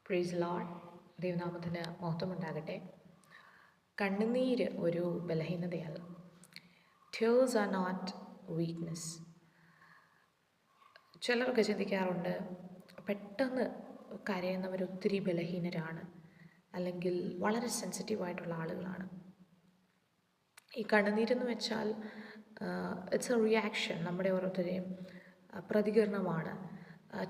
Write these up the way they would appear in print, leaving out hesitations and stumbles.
Praise Lord. ദൈവനാമത്തിന് മഹത്വമുണ്ടാകട്ടെ. കണ്ണുനീര് ഒരു ബലഹീനതയല്ല. Tears are not weakness. ചിലരൊക്കെ ചിന്തിക്കാറുണ്ട്, പെട്ടെന്ന് കരയുന്നവർ ഒത്തിരി ബലഹീനരാണ്, അല്ലെങ്കിൽ വളരെ സെൻസിറ്റീവായിട്ടുള്ള ആളുകളാണ്. ഈ കണ്ണുനീരെന്ന് വെച്ചാൽ ഇറ്റ്സ് എ റിയാക്ഷൻ, നമ്മുടെ ഓരോരുത്തരെയും പ്രതികരണമാണ്.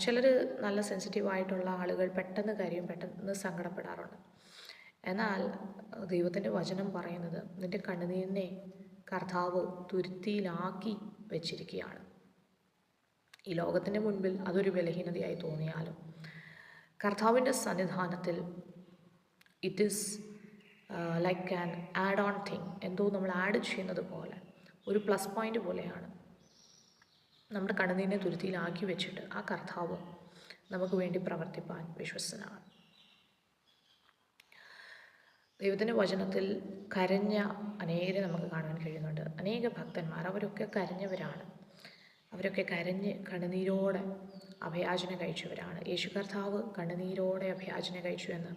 ചിലർ നല്ല സെൻസിറ്റീവായിട്ടുള്ള ആളുകൾ പെട്ടെന്ന് കരയും, പെട്ടെന്ന് സങ്കടപ്പെടാറുണ്ട്. എന്നാൽ ദൈവത്തിൻ്റെ വചനം പറയുന്നത്, നിൻ്റെ കണ്ണുനീരിനെ കർത്താവ് തുരുത്തിയിലാക്കി വെച്ചിരിക്കുകയാണ്. ഈ ലോകത്തിൻ്റെ മുൻപിൽ അതൊരു ബലഹീനതയായി തോന്നിയാലും കർത്താവിൻ്റെ സന്നിധാനത്തിൽ it is like an add on thing. എന്തോ നമ്മൾ ആഡ് ചെയ്യുന്നത് പോലെ, ഒരു പ്ലസ് പോയിൻ്റ് പോലെയാണ്. നമ്മുടെ കണ്ണുനീരിനെ തുരുത്തിയിലാക്കി വെച്ചിട്ട് ആ കർത്താവ് നമുക്ക് വേണ്ടി പ്രവർത്തിപ്പാൻ വിശ്വസ്തനാണ്. ദൈവത്തിൻ്റെ വചനത്തിൽ കരഞ്ഞ അനേകരെ നമുക്ക് കാണാൻ കഴിയുന്നുണ്ട്. അനേക ഭക്തന്മാർ, അവരൊക്കെ കരഞ്ഞവരാണ്. അവരൊക്കെ കരഞ്ഞ് കണ്ണുനീരോടെ അഭയാചന കഴിച്ചവരാണ്. യേശു കർത്താവ് കണ്ണുനീരോടെ അഭയാചന കഴിച്ചു എന്ന്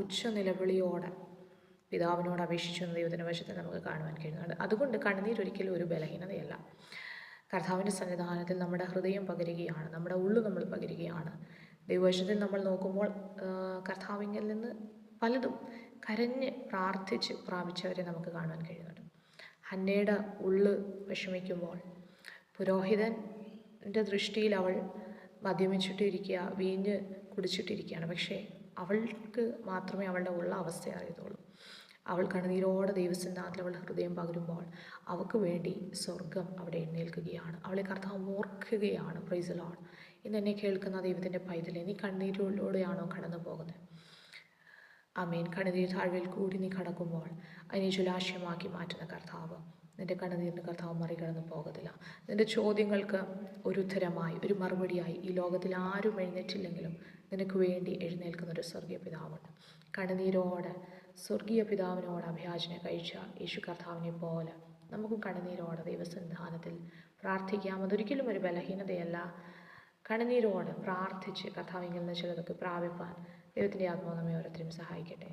ഉച്ച നിലവിളിയോടെ പിതാവിനോട് അപേക്ഷിച്ചു എന്ന് ദൈവത്തിൻ്റെ വചനത്തിൽ നമുക്ക് കാണുവാൻ കഴിയുന്നുണ്ട്. അതുകൊണ്ട് കണ്ണുനീരൊരിക്കലും ഒരു ബലഹീനതയല്ല. കർത്താവിൻ്റെ സന്നിധാനത്തിൽ നമ്മുടെ ഹൃദയം പകരുകയാണ്, നമ്മുടെ ഉള്ളു നമ്മൾ പകരുകയാണ്. ദൈവവചനത്തിൽ നമ്മൾ നോക്കുമ്പോൾ കർത്താവിങ്കിൽ നിന്ന് പലതും കരഞ്ഞ് പ്രാർത്ഥിച്ച് പ്രാപിച്ചവരെ നമുക്ക് കാണാൻ കഴിയുന്നുണ്ട്. ഹന്നയുടെ ഉള്ളു വിഷമിക്കുമ്പോൾ പുരോഹിതൻ്റെ ദൃഷ്ടിയിൽ അവൾ മദ്യപിച്ചിട്ടിരിക്കുക, വീഞ്ഞ് കുടിച്ചിട്ടിരിക്കുകയാണ്. പക്ഷേ അവൾക്ക് മാത്രമേ അവളുടെ ഉള്ള അവസ്ഥ അറിയത്തുള്ളൂ. അവൾ കണ്ണുനീരോടെ ദൈവസന്നിധാനത്തിൽ അവളുടെ ഹൃദയം പകരുമ്പോൾ അവൾക്ക് വേണ്ടി സ്വർഗം അവിടെ എഴുന്നേൽക്കുകയാണ്. അവളെ കർത്താവ് ഓർക്കുകയാണ്. Praise the Lord. ഇന്ന് എന്നെ കേൾക്കുന്ന ദൈവത്തിൻ്റെ പൈതലേ, നീ കണ്ണീരിലൂടെയാണോ കടന്നു പോകുന്നത്? ആമേൻ. കണ്ണുനീർ താഴ്വയിൽ കൂടി നീ കടക്കുമ്പോൾ അതിനെ ജലാശയമാക്കി മാറ്റുന്ന കർത്താവ് നിൻ്റെ കണ്ണുനീരിന് കർത്താവ് മറികടന്ന് പോകത്തില്ല. നിൻ്റെ ചോദ്യങ്ങൾക്ക് ഒരു ഉത്തരമായി, ഒരു മറുപടിയായി ഈ ലോകത്തിൽ ആരും എഴുന്നേറ്റില്ലെങ്കിലും നിനക്ക് വേണ്ടി എഴുന്നേൽക്കുന്ന ഒരു സ്വർഗീയ പിതാവുണ്ട്. കണ്ണുനീരോടെ സ്വർഗീയ പിതാവിനോട് അഭയാചന കഴിച്ച യേശു കർത്താവിനെ പോലെ നമുക്കും കണ്ണുനീരോടെ ദൈവസന്നിധാനത്തിൽ പ്രാർത്ഥിക്കാം. അതൊരിക്കലും ഒരു ബലഹീനതയല്ല. കണ്ണുനീരോടെ പ്രാർത്ഥിച്ച് കർത്താവിൽ നിന്ന് ചിലതൊക്കെ പ്രാപിപ്പാൻ ദൈവത്തിൻ്റെ ആത്മാവ് നമ്മെ ഓരോരുത്തരും സഹായിക്കട്ടെ.